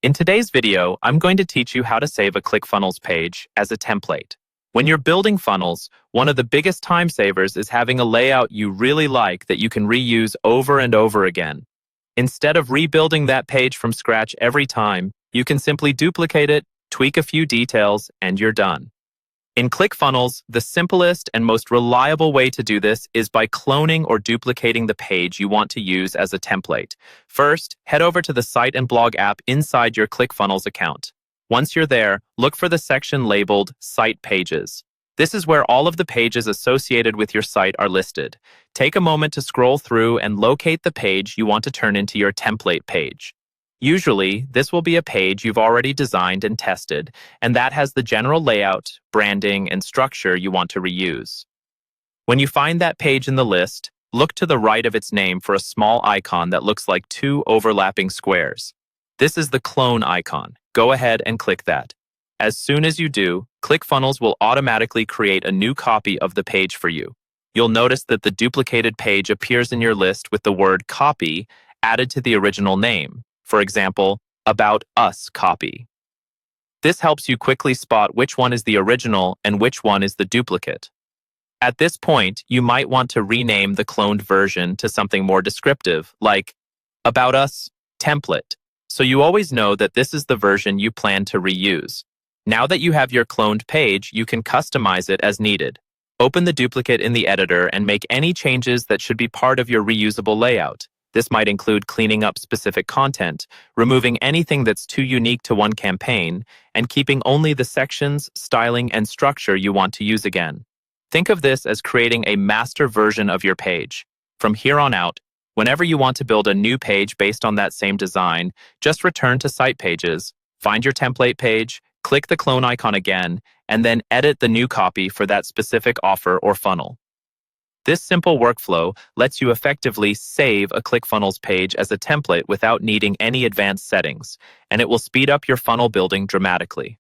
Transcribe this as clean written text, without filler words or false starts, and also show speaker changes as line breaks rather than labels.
In today's video, I'm going to teach you how to save a Clickfunnels page as a template. When you're building funnels, one of the biggest time savers is having a layout you really like that you can reuse over and over again. Instead of rebuilding that page from scratch every time, you can simply duplicate it, tweak a few details, and you're done. In Clickfunnels, the simplest and most reliable way to do this is by cloning or duplicating the page you want to use as a template. First, head over to the Site and Blog app inside your Clickfunnels account. Once you're there, look for the section labeled Site Pages. This is where all of the pages associated with your site are listed. Take a moment to scroll through and locate the page you want to turn into your template page. Usually, this will be a page you've already designed and tested, and that has the general layout, branding, and structure you want to reuse. When you find that page in the list, look to the right of its name for a small icon that looks like two overlapping squares. This is the clone icon. Go ahead and click that. As soon as you do, Clickfunnels will automatically create a new copy of the page for you. You'll notice that the duplicated page appears in your list with the word copy added to the original name. For example, About Us copy. This helps you quickly spot which one is the original and which one is the duplicate. At this point, you might want to rename the cloned version to something more descriptive, like About Us template, so you always know that this is the version you plan to reuse. Now that you have your cloned page, you can customize it as needed. Open the duplicate in the editor and make any changes that should be part of your reusable layout. This might include cleaning up specific content, removing anything that's too unique to one campaign, and keeping only the sections, styling, and structure you want to use again. Think of this as creating a master version of your page. From here on out, whenever you want to build a new page based on that same design, just return to Site Pages, find your template page, click the clone icon again, and then edit the new copy for that specific offer or funnel. This simple workflow lets you effectively save a Clickfunnels page as a template without needing any advanced settings, and it will speed up your funnel building dramatically.